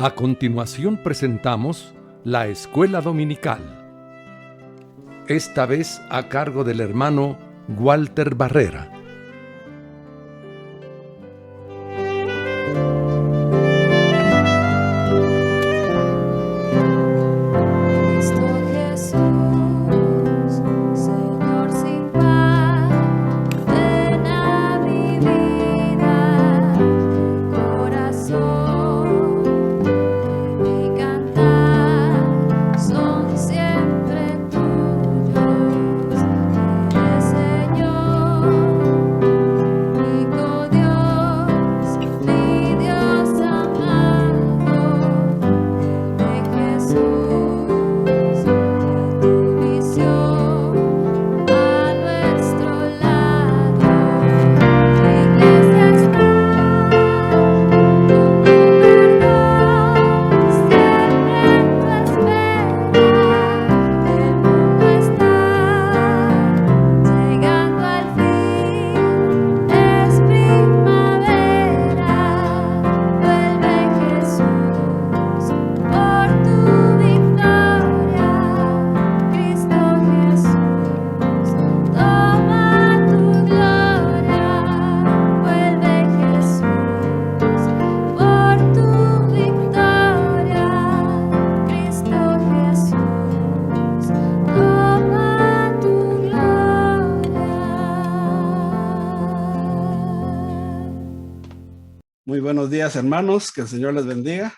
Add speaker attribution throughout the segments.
Speaker 1: A continuación presentamos la Escuela Dominical, esta vez a cargo del hermano Walter Barrera.
Speaker 2: Muy buenos días, hermanos, que el Señor les bendiga.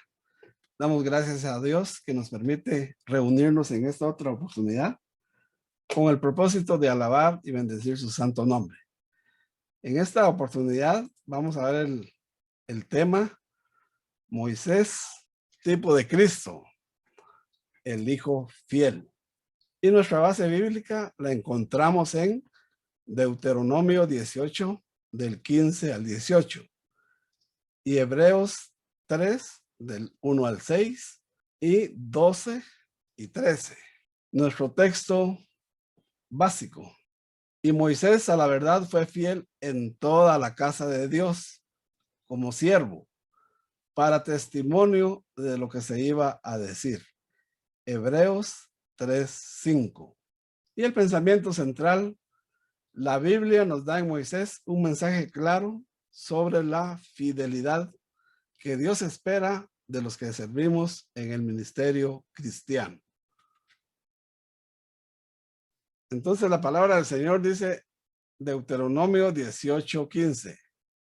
Speaker 2: Damos gracias a Dios que nos permite reunirnos en esta otra oportunidad con el propósito de alabar y bendecir su santo nombre. En esta oportunidad vamos a ver el tema Moisés, tipo de Cristo, el Hijo fiel. Y nuestra base bíblica la encontramos en Deuteronomio 18, del 15 al 18. Y Hebreos 3, del 1 al 6, y 12 y 13. Nuestro texto básico. Y Moisés a la verdad fue fiel en toda la casa de Dios, como siervo, para testimonio de lo que se iba a decir. Hebreos 3, 5. Y el pensamiento central, la Biblia nos da en Moisés un mensaje claro sobre la fidelidad que Dios espera de los que servimos en el ministerio cristiano. Entonces la palabra del Señor dice, Deuteronomio 18:15,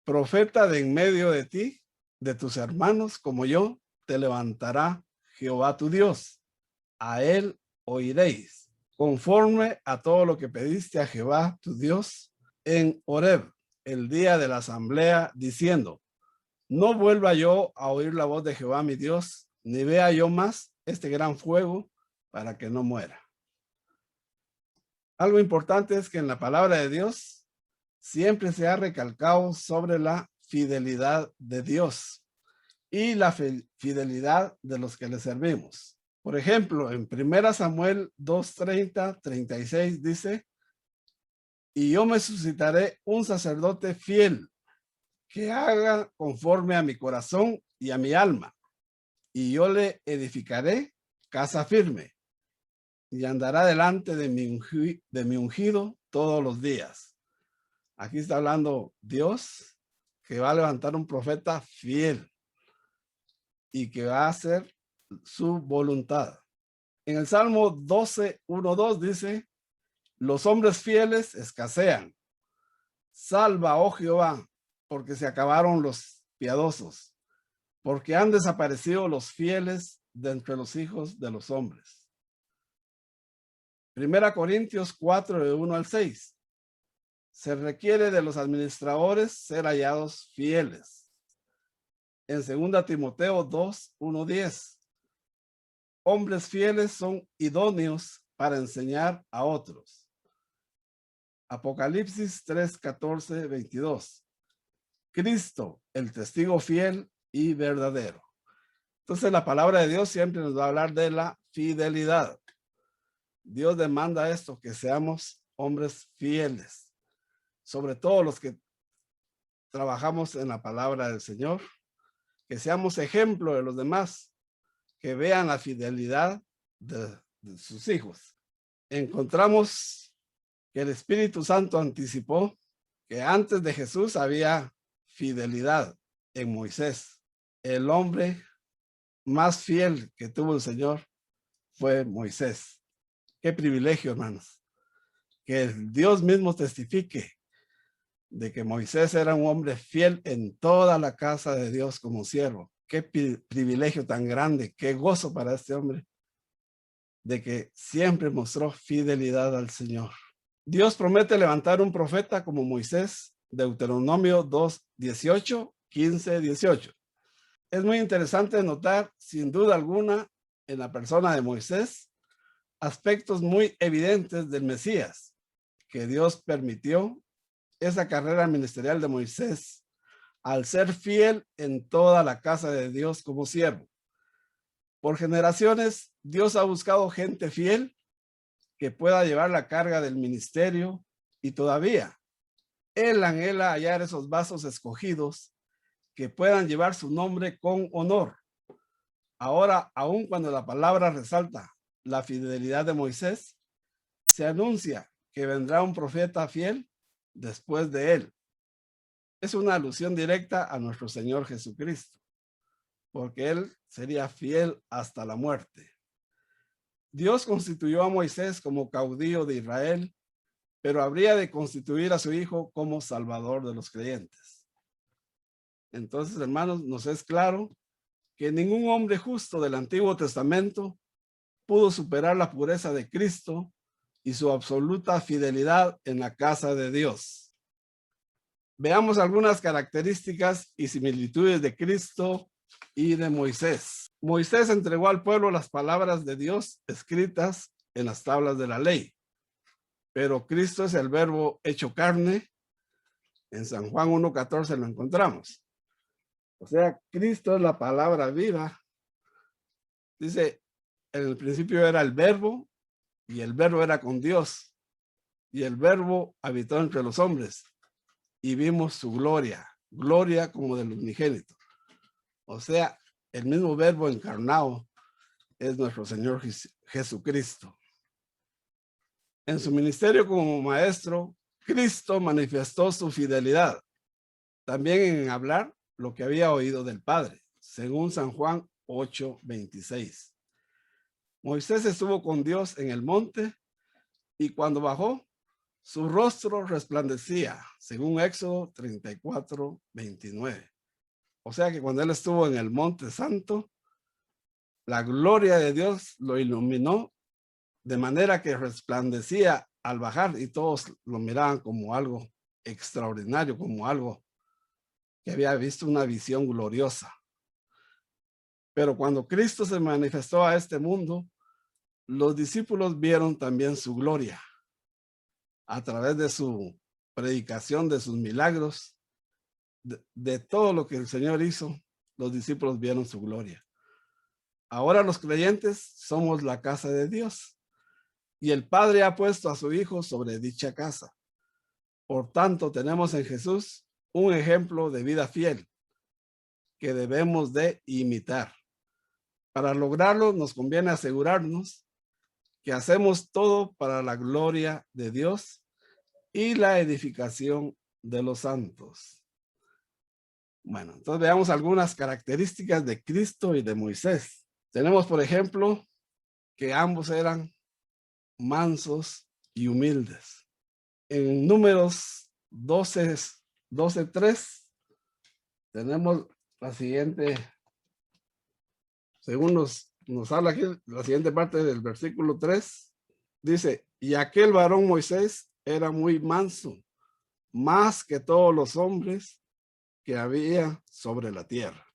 Speaker 2: profeta de en medio de ti, de tus hermanos como yo, te levantará Jehová tu Dios. A él oiréis, conforme a todo lo que pediste a Jehová tu Dios en Horeb, el día de la asamblea, diciendo, no vuelva yo a oír la voz de Jehová mi Dios, ni vea yo más este gran fuego para que no muera. Algo importante es que en la palabra de Dios siempre se ha recalcado sobre la fidelidad de Dios y la fidelidad de los que le servimos. Por ejemplo, en 1 Samuel 2:30, 36 dice, y yo me suscitaré un sacerdote fiel que haga conforme a mi corazón y a mi alma, y yo le edificaré casa firme, y andará delante de mi ungido todos los días. Aquí está hablando Dios, que va a levantar un profeta fiel, y que va a hacer su voluntad. En el Salmo 12:1-2 dice, los hombres fieles escasean. Salva, oh Jehová, porque se acabaron los piadosos, porque han desaparecido los fieles de entre los hijos de los hombres. 1 Corintios 4, de 1 al 6. Se requiere de los administradores ser hallados fieles. En 2 Timoteo 2, 1-10. Hombres fieles son idóneos para enseñar a otros. Apocalipsis 3, 14, 22. Cristo, el testigo fiel y verdadero. Entonces la palabra de Dios siempre nos va a hablar de la fidelidad. Dios demanda esto, que seamos hombres fieles, sobre todo los que trabajamos en la palabra del Señor, que seamos ejemplo de los demás, que vean la fidelidad de sus hijos. Encontramos que el Espíritu Santo anticipó que antes de Jesús había fidelidad en Moisés. El hombre más fiel que tuvo el Señor fue Moisés. Qué privilegio, hermanos, que Dios mismo testifique de que Moisés era un hombre fiel en toda la casa de Dios como siervo. Qué privilegio tan grande, qué gozo para este hombre, de que siempre mostró fidelidad al Señor. Dios promete levantar un profeta como Moisés, Deuteronomio 2, 18, 15, 18. Es muy interesante notar, sin duda alguna, en la persona de Moisés, aspectos muy evidentes del Mesías, que Dios permitió esa carrera ministerial de Moisés al ser fiel en toda la casa de Dios como siervo. Por generaciones, Dios ha buscado gente fiel que pueda llevar la carga del ministerio y todavía Él anhela hallar esos vasos escogidos que puedan llevar su nombre con honor. Ahora, aun cuando la palabra resalta la fidelidad de Moisés, se anuncia que vendrá un profeta fiel después de él. Es una alusión directa a nuestro Señor Jesucristo, porque él sería fiel hasta la muerte. Dios constituyó a Moisés como caudillo de Israel, pero habría de constituir a su hijo como salvador de los creyentes. Entonces, hermanos, nos es claro que ningún hombre justo del Antiguo Testamento pudo superar la pureza de Cristo y su absoluta fidelidad en la casa de Dios. Veamos algunas características y similitudes de Cristo y de Moisés. Moisés entregó al pueblo las palabras de Dios escritas en las tablas de la ley, pero Cristo es el verbo hecho carne. En San Juan 1:14 lo encontramos. O sea, Cristo es la palabra viva. Dice, en el principio era el verbo y el verbo era con Dios y el verbo habitó entre los hombres y vimos su gloria, gloria como del unigénito. O sea, el mismo verbo encarnado es nuestro Señor Jesucristo. En su ministerio como maestro, Cristo manifestó su fidelidad, también en hablar lo que había oído del Padre, según San Juan 8:26. Moisés estuvo con Dios en el monte y cuando bajó, su rostro resplandecía, según Éxodo 34:29. O sea que cuando él estuvo en el monte santo, la gloria de Dios lo iluminó de manera que resplandecía al bajar y todos lo miraban como algo extraordinario, como algo que había visto una visión gloriosa. Pero cuando Cristo se manifestó a este mundo, los discípulos vieron también su gloria a través de su predicación, de sus milagros, de todo lo que el Señor hizo. Los discípulos vieron su gloria. Ahora los creyentes somos la casa de Dios y el Padre ha puesto a su Hijo sobre dicha casa. Por tanto, tenemos en Jesús un ejemplo de vida fiel que debemos de imitar. Para lograrlo, nos conviene asegurarnos que hacemos todo para la gloria de Dios y la edificación de los santos. Bueno, entonces veamos algunas características de Cristo y de Moisés. Tenemos, por ejemplo, que ambos eran mansos y humildes. En Números 12:3 tenemos la siguiente, según nos habla aquí, la siguiente parte del versículo 3, dice, y aquel varón Moisés era muy manso, más que todos los hombres que había sobre la tierra.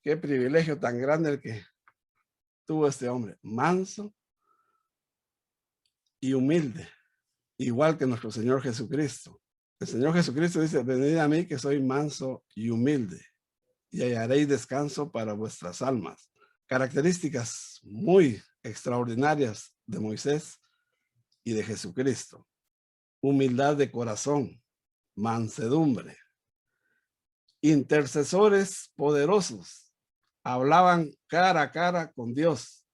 Speaker 2: Qué privilegio tan grande el que tuvo este hombre, manso y humilde, igual que nuestro Señor Jesucristo. El Señor Jesucristo dice, venid a mí que soy manso y humilde, y hallaréis descanso para vuestras almas. Características muy extraordinarias de Moisés y de Jesucristo. Humildad de corazón, mansedumbre. intercesores poderosos, hablaban cara a cara con Dios,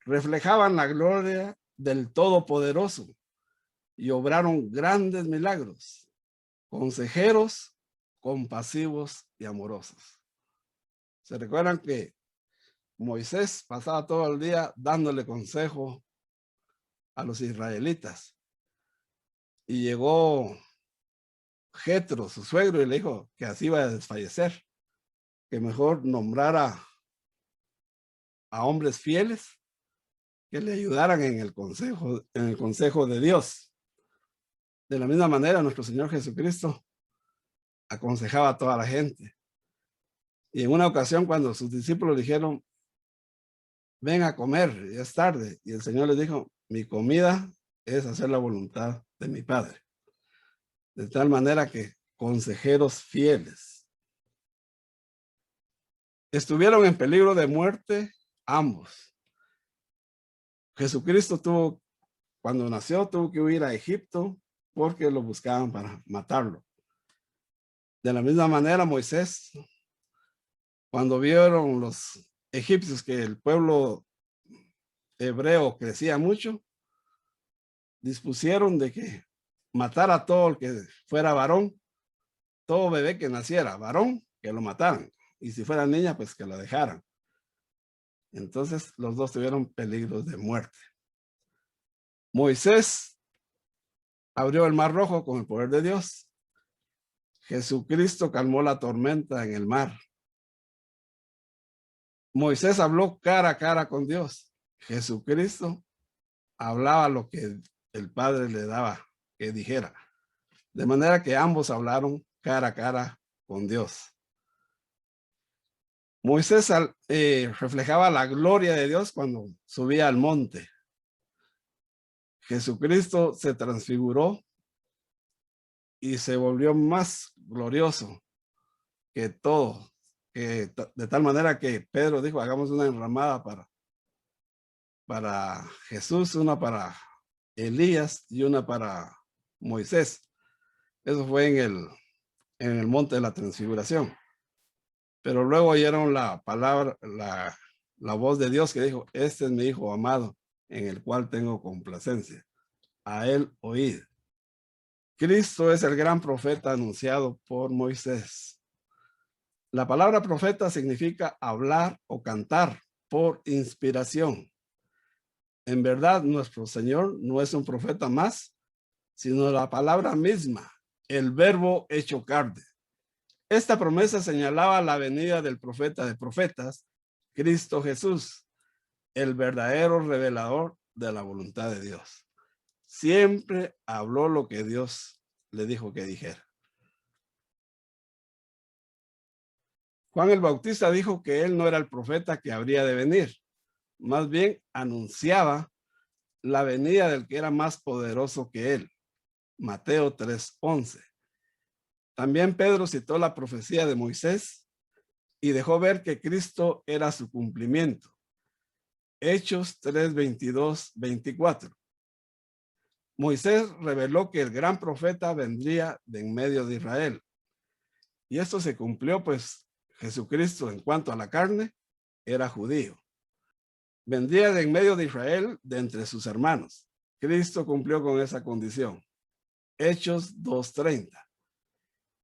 Speaker 2: reflejaban la gloria del Todopoderoso y obraron grandes milagros, consejeros, compasivos y amorosos. ¿Se recuerdan que Moisés pasaba todo el día dándole consejo a los israelitas? Y llegó Jetro, su suegro, y le dijo que así iba a desfallecer, que mejor nombrara a hombres fieles que le ayudaran en el consejo de Dios. De la misma manera, nuestro Señor Jesucristo aconsejaba a toda la gente. Y en una ocasión, cuando sus discípulos dijeron, ven a comer, ya es tarde, y el Señor les dijo, mi comida es hacer la voluntad de mi Padre. De tal manera que consejeros fieles. Estuvieron en peligro de muerte ambos. Jesucristo cuando nació, tuvo que huir a Egipto porque lo buscaban para matarlo. De la misma manera, Moisés, cuando vieron los egipcios que el pueblo hebreo crecía mucho, dispusieron de que matara a todo el que fuera varón, todo bebé que naciera varón, que lo mataran, y si fuera niña, pues que la dejaran. Entonces los dos tuvieron peligros de muerte. Moisés abrió el mar rojo con el poder de Dios. Jesucristo calmó la tormenta en el mar. Moisés habló cara a cara con Dios. Jesucristo hablaba lo que el Padre le daba que dijera. De manera que ambos hablaron cara a cara con Dios. Moisés reflejaba la gloria de Dios cuando subía al monte. Jesucristo se transfiguró y se volvió más glorioso que todo, de tal manera que Pedro dijo, hagamos una enramada para Jesús, una para Elías y una para Moisés. Eso fue en el monte de la transfiguración. Pero luego oyeron la palabra, la voz de Dios que dijo, este es mi hijo amado, en el cual tengo complacencia. A él oíd. Cristo es el gran profeta anunciado por Moisés. La palabra profeta significa hablar o cantar por inspiración. En verdad, nuestro Señor no es un profeta más, sino la palabra misma, el verbo hecho carne. Esta promesa señalaba la venida del profeta de profetas, Cristo Jesús, el verdadero revelador de la voluntad de Dios. Siempre habló lo que Dios le dijo que dijera. Juan el Bautista dijo que él no era el profeta que habría de venir, más bien anunciaba la venida del que era más poderoso que él. Mateo 3:11. También Pedro citó la profecía de Moisés y dejó ver que Cristo era su cumplimiento. Hechos 3:22-24. Moisés reveló que el gran profeta vendría de en medio de Israel. Y esto se cumplió, pues Jesucristo, en cuanto a la carne, era judío. Vendría de en medio de Israel, de entre sus hermanos. Cristo cumplió con esa condición. Hechos 2:30.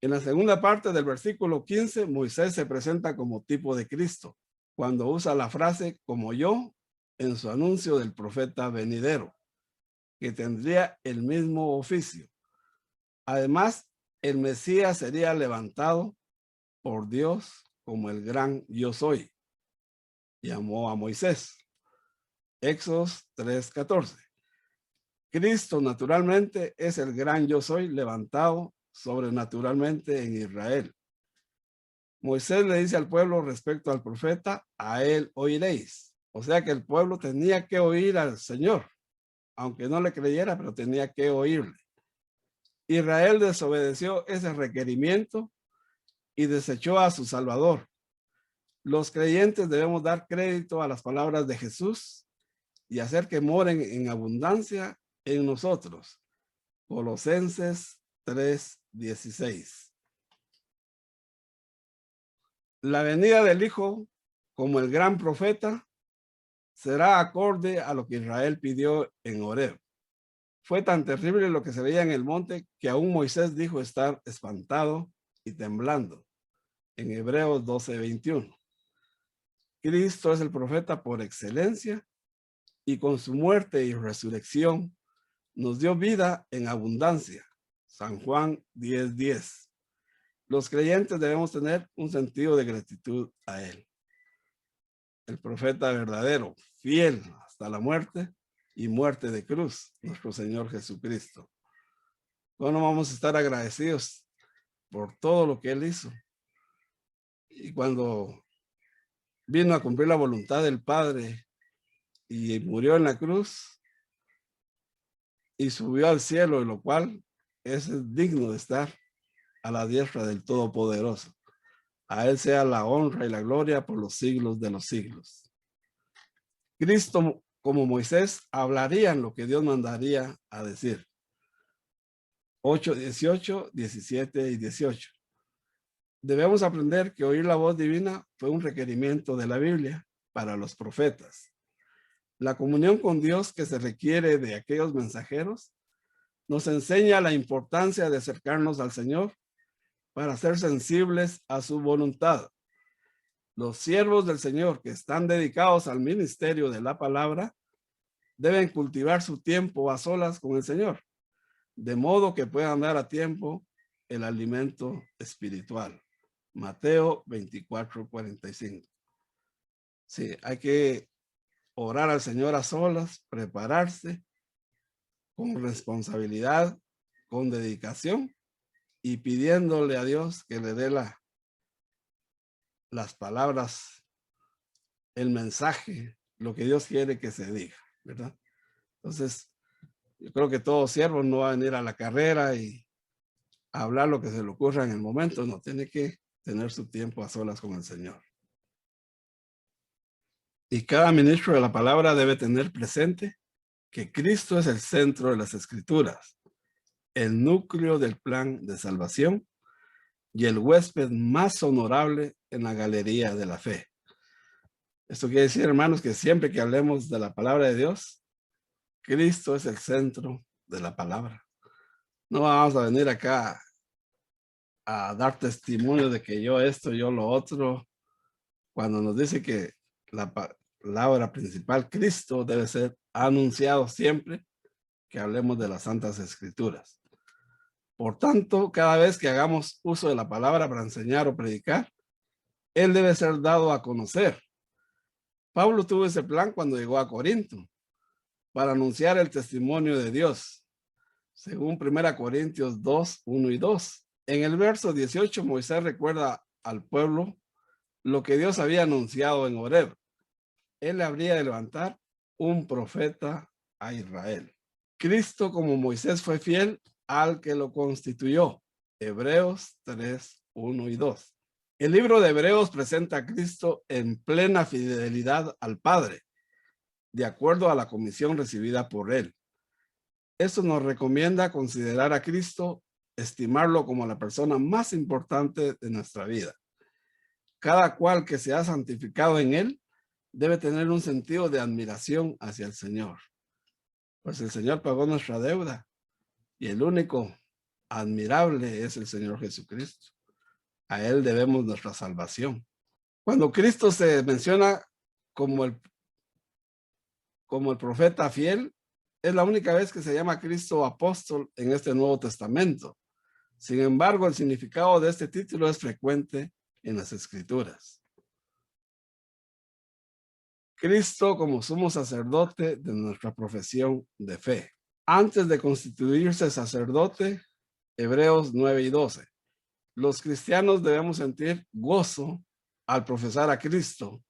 Speaker 2: En la segunda parte del versículo 15, Moisés se presenta como tipo de Cristo, cuando usa la frase como yo en su anuncio del profeta venidero, que tendría el mismo oficio. Además, el Mesías sería levantado por Dios como el gran yo soy. Llamó a Moisés. Éxodo 3:14. Cristo naturalmente es el gran yo soy levantado sobrenaturalmente en Israel. Moisés le dice al pueblo respecto al profeta, a él oiréis. O sea que el pueblo tenía que oír al Señor, aunque no le creyera, pero tenía que oírle. Israel desobedeció ese requerimiento y desechó a su Salvador. Los creyentes debemos dar crédito a las palabras de Jesús y hacer que moren en abundancia en nosotros. Colosenses 3:16. La venida del Hijo como el gran profeta será acorde a lo que Israel pidió en Horeb. Fue tan terrible lo que se veía en el monte que aún Moisés dijo estar espantado y temblando. En Hebreos 12:21. Cristo es el profeta por excelencia y con su muerte y resurrección nos dio vida en abundancia. San Juan 10:10. Los creyentes debemos tener un sentido de gratitud a él. El profeta verdadero, fiel hasta la muerte y muerte de cruz, nuestro Señor Jesucristo. ¿Cómo vamos a estar agradecidos por todo lo que él hizo? Y cuando vino a cumplir la voluntad del Padre y murió en la cruz y subió al cielo, y lo cual es digno de estar a la diestra del Todopoderoso. A él sea la honra y la gloria por los siglos de los siglos. Cristo, como Moisés, hablarían lo que Dios mandaría a decir. 8, 18, 17 y 18. Debemos aprender que oír la voz divina fue un requerimiento de la Biblia para los profetas. La comunión con Dios que se requiere de aquellos mensajeros nos enseña la importancia de acercarnos al Señor para ser sensibles a su voluntad. Los siervos del Señor que están dedicados al ministerio de la palabra deben cultivar su tiempo a solas con el Señor, de modo que puedan dar a tiempo el alimento espiritual. Mateo 24:45. Sí, hay que orar al Señor a solas, prepararse con responsabilidad, con dedicación y pidiéndole a Dios que le dé las palabras, el mensaje, lo que Dios quiere que se diga, ¿verdad? Entonces, yo creo que todo siervo no va a venir a la carrera y a hablar lo que se le ocurra en el momento, no, tiene que tener su tiempo a solas con el Señor. Y cada ministro de la palabra debe tener presente que Cristo es el centro de las Escrituras, el núcleo del plan de salvación y el huésped más honorable en la galería de la fe. Esto quiere decir, hermanos, que siempre que hablemos de la palabra de Dios, Cristo es el centro de la palabra. No vamos a venir acá a dar testimonio de que yo esto, yo lo otro, cuando nos dice que la palabra principal, Cristo, debe ser anunciado siempre que hablemos de las Santas Escrituras. Por tanto, cada vez que hagamos uso de la palabra para enseñar o predicar, él debe ser dado a conocer. Pablo tuvo ese plan cuando llegó a Corinto, para anunciar el testimonio de Dios, según 1 Corintios 2, 1 y 2. En el verso 18, Moisés recuerda al pueblo lo que Dios había anunciado en Horeb. Él habría de levantar un profeta a Israel. Cristo, como Moisés, fue fiel al que lo constituyó. Hebreos 3, 1 y 2. El libro de Hebreos presenta a Cristo en plena fidelidad al Padre, de acuerdo a la comisión recibida por él. Esto nos recomienda considerar a Cristo, estimarlo como la persona más importante de nuestra vida. Cada cual que se ha santificado en él debe tener un sentido de admiración hacia el Señor. Pues el Señor pagó nuestra deuda y el único admirable es el Señor Jesucristo. A él debemos nuestra salvación. Cuando Cristo se menciona como el profeta fiel, es la única vez que se llama Cristo apóstol en este Nuevo Testamento. Sin embargo, el significado de este título es frecuente en las Escrituras. Cristo como sumo sacerdote de nuestra profesión de fe. Antes de constituirse sacerdote, Hebreos 9 y 12. Los cristianos debemos sentir gozo al profesar a Cristo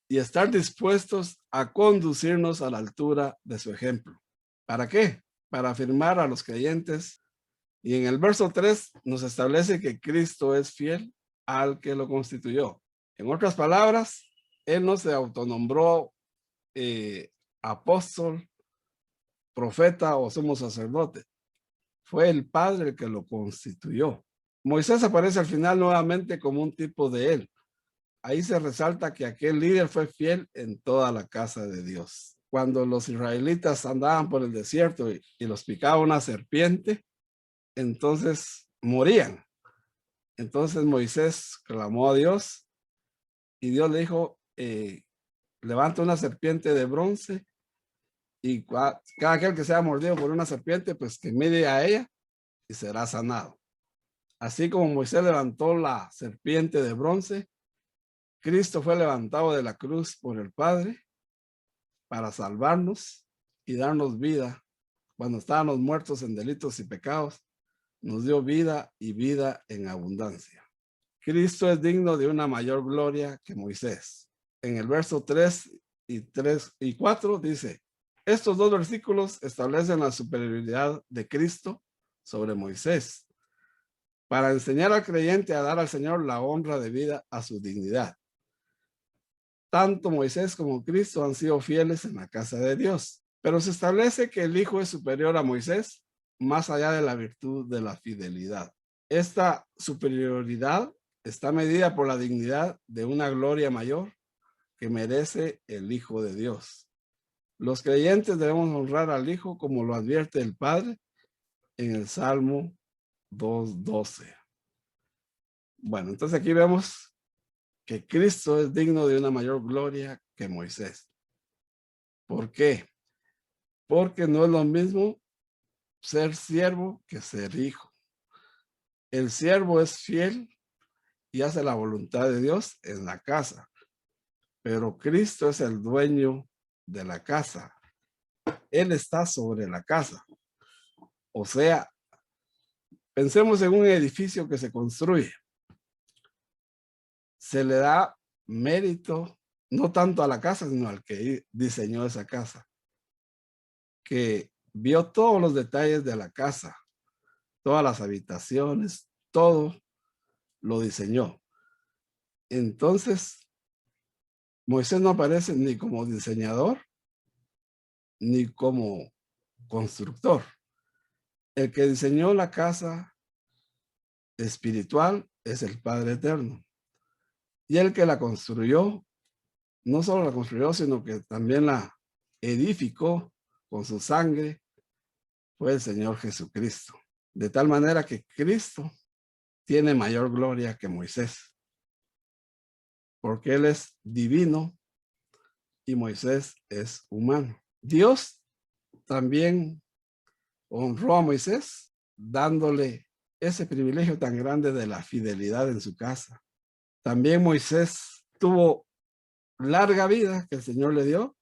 Speaker 2: y estar dispuestos a conducirnos a la altura de su ejemplo. ¿Para qué? Para afirmar a los creyentes. Y en el verso 3 nos establece que Cristo es fiel al que lo constituyó. En otras palabras, él no se autonombró apóstol, profeta o sumo sacerdote. Fue el Padre el que lo constituyó. Moisés aparece al final nuevamente como un tipo de él. ahí se resalta que aquel líder fue fiel en toda la casa de Dios. Cuando los israelitas andaban por el desierto y los picaba una serpiente, entonces morían. Entonces Moisés clamó a Dios y Dios le dijo, levanta una serpiente de bronce y cada aquel que sea mordido por una serpiente, pues que mire a ella y será sanado. Así como Moisés levantó la serpiente de bronce, Cristo fue levantado de la cruz por el Padre para salvarnos y darnos vida. Cuando estábamos muertos en delitos y pecados, nos dio vida y vida en abundancia. Cristo es digno de una mayor gloria que Moisés. En el verso 3 y 4 dice, estos dos versículos establecen la superioridad de Cristo sobre Moisés para enseñar al creyente a dar al Señor la honra debida a su dignidad. Tanto Moisés como Cristo han sido fieles en la casa de Dios, pero se establece que el Hijo es superior a Moisés más allá de la virtud de la fidelidad. Esta superioridad está medida por la dignidad de una gloria mayor que merece el Hijo de Dios. Los creyentes debemos honrar al Hijo como lo advierte el Padre en el Salmo 2:12. Bueno, entonces aquí vemos que Cristo es digno de una mayor gloria que Moisés. ¿Por qué? Porque no es lo mismo ser siervo que ser hijo. El siervo es fiel y hace la voluntad de Dios en la casa, pero Cristo es el dueño de la casa. Él está sobre la casa. O sea, pensemos en un edificio que se construye. Se le da mérito no tanto a la casa, sino al que diseñó esa casa, que vio todos los detalles de la casa, todas las habitaciones, todo lo diseñó. Entonces, Moisés no aparece ni como diseñador, ni como constructor. El que diseñó la casa espiritual es el Padre Eterno. Y el que la construyó, no solo la construyó, sino que también la edificó con su sangre, fue el Señor Jesucristo. De tal manera que Cristo tiene mayor gloria que Moisés, porque Él es divino y Moisés es humano. Dios también honró a Moisés dándole ese privilegio tan grande de la fidelidad en su casa. También Moisés tuvo larga vida que el Señor le dio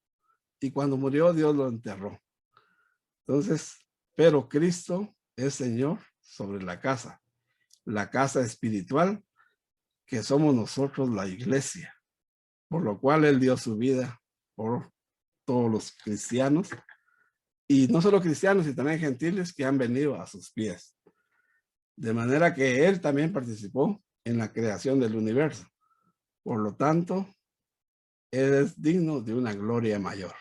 Speaker 2: y cuando murió Dios lo enterró. Entonces, pero Cristo es Señor sobre la casa espiritual que somos nosotros la iglesia, por lo cual Él dio su vida por todos los cristianos y no solo cristianos, sino también gentiles que han venido a sus pies. De manera que Él también participó en la creación del universo. Por lo tanto, Él es digno de una gloria mayor.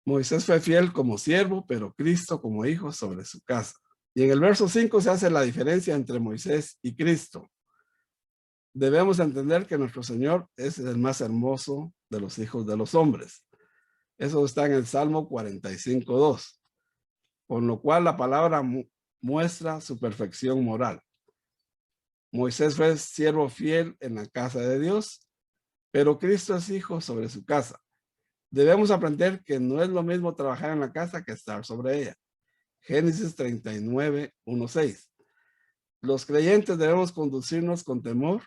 Speaker 2: Moisés fue fiel como siervo, pero Cristo como hijo sobre su casa. Y en el verso 5 se hace la diferencia entre Moisés y Cristo. Debemos entender que nuestro Señor es el más hermoso de los hijos de los hombres. Eso está en el Salmo 45:2. Con lo cual la palabra muestra su perfección moral. Moisés fue siervo fiel en la casa de Dios, pero Cristo es hijo sobre su casa. Debemos aprender que no es lo mismo trabajar en la casa que estar sobre ella. Génesis 39:1-6. Los creyentes debemos conducirnos con temor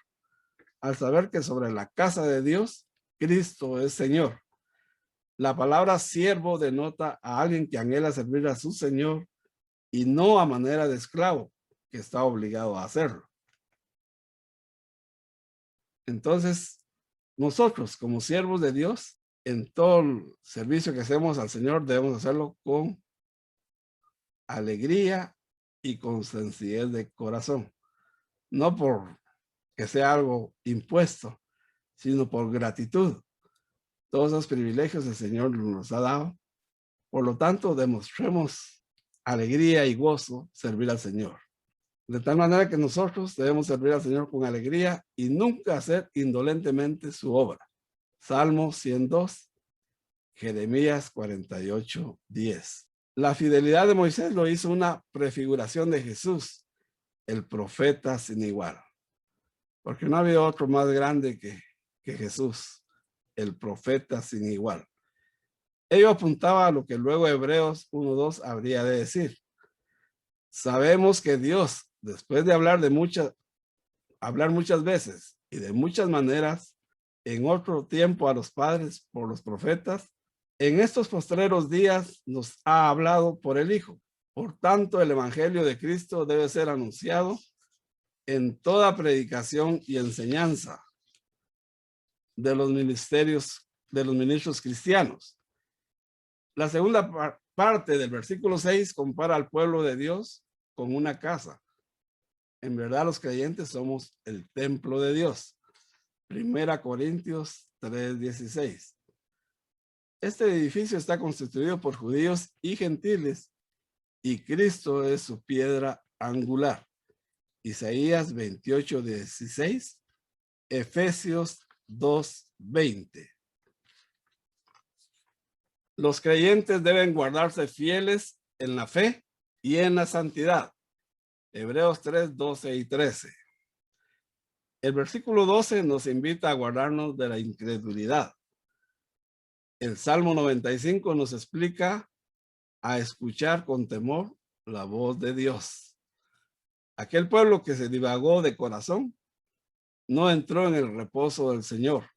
Speaker 2: al saber que sobre la casa de Dios, Cristo es Señor. La palabra siervo denota a alguien que anhela servir a su Señor y no a manera de esclavo, que está obligado a hacerlo. Entonces, nosotros como siervos de Dios, en todo el servicio que hacemos al Señor, debemos hacerlo con alegría y con sencillez de corazón. No por que sea algo impuesto, sino por gratitud. Todos esos privilegios el Señor nos ha dado. Por lo tanto, demostremos alegría y gozo servir al Señor. De tal manera que nosotros debemos servir al Señor con alegría y nunca hacer indolentemente su obra. Salmo 102, Jeremías 48, 10. La fidelidad de Moisés lo hizo una prefiguración de Jesús, el profeta sin igual. Porque no había otro más grande que Jesús, el profeta sin igual. Ello apuntaba a lo que luego Hebreos 1:2 habría de decir. Sabemos que Dios, después de hablar muchas veces y de muchas maneras, en otro tiempo a los padres por los profetas, en estos postreros días nos ha hablado por el Hijo. Por tanto, el evangelio de Cristo debe ser anunciado en toda predicación y enseñanza de los ministros cristianos. La segunda parte del versículo 6 compara al pueblo de Dios con una casa. En verdad, los creyentes somos el templo de Dios. 1 Corintios 3:16. Este edificio está constituido por judíos y gentiles, y Cristo es su piedra angular. Isaías 28:16, Efesios 2:20. Los creyentes deben guardarse fieles en la fe y en la santidad. Hebreos 3:12 y 13. El versículo 12 nos invita a guardarnos de la incredulidad. El Salmo 95 nos explica a escuchar con temor la voz de Dios. Aquel pueblo que se divagó de corazón no entró en el reposo del Señor.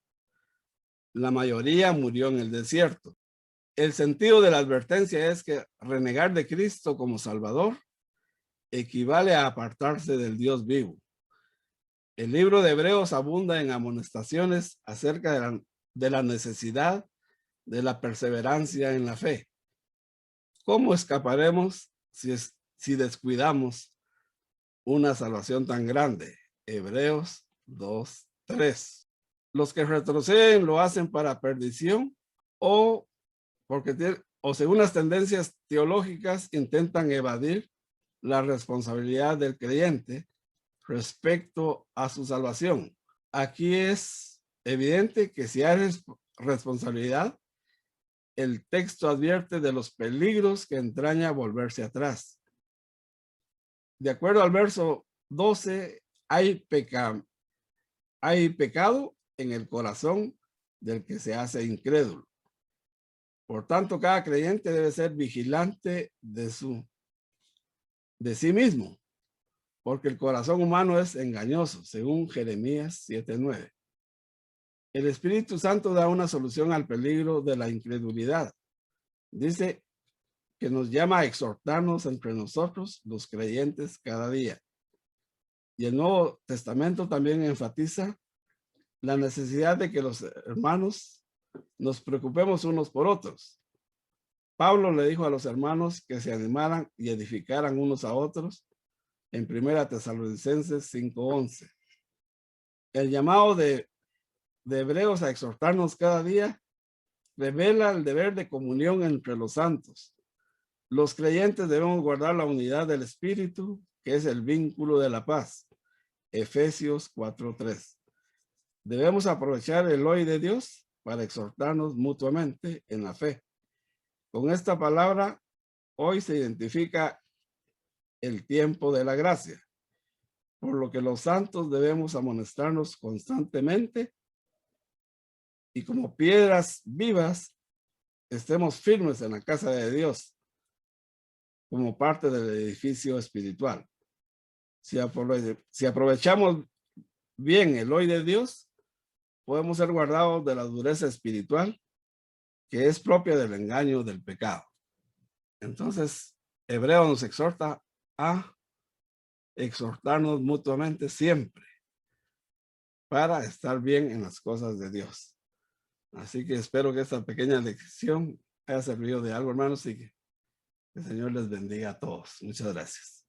Speaker 2: La mayoría murió en el desierto. El sentido de la advertencia es que renegar de Cristo como Salvador equivale a apartarse del Dios vivo. El libro de Hebreos abunda en amonestaciones acerca de la necesidad de la perseverancia en la fe. ¿Cómo escaparemos si descuidamos una salvación tan grande? Hebreos 2:3. Los que retroceden lo hacen para perdición o según las tendencias teológicas intentan evadir la responsabilidad del creyente respecto a su salvación. Aquí es evidente que si hay responsabilidad, el texto advierte de los peligros que entraña volverse atrás. De acuerdo al verso 12, hay pecado en el corazón del que se hace incrédulo. Por tanto, cada creyente debe ser vigilante de sí mismo, porque el corazón humano es engañoso, según Jeremías 7:9. El Espíritu Santo da una solución al peligro de la incredulidad. Dice que nos llama a exhortarnos entre nosotros, los creyentes, cada día. Y el Nuevo Testamento también enfatiza la necesidad de que los hermanos nos preocupemos unos por otros. Pablo le dijo a los hermanos que se animaran y edificaran unos a otros en 1 Tesalonicenses 5:11. El llamado de Hebreos a exhortarnos cada día revela el deber de comunión entre los santos. Los creyentes debemos guardar la unidad del Espíritu, que es el vínculo de la paz. Efesios 4:3. Debemos aprovechar el hoy de Dios para exhortarnos mutuamente en la fe. Con esta palabra, hoy se identifica el tiempo de la gracia, por lo que los santos debemos amonestarnos constantemente y como piedras vivas estemos firmes en la casa de Dios como parte del edificio espiritual. Si aprovechamos bien el hoy de Dios, podemos ser guardados de la dureza espiritual que es propia del engaño del pecado. Entonces, Hebreo nos exhorta a exhortarnos mutuamente siempre para estar bien en las cosas de Dios. Así que espero que esta pequeña lección haya servido de algo, hermanos, y que el Señor les bendiga a todos. Muchas gracias.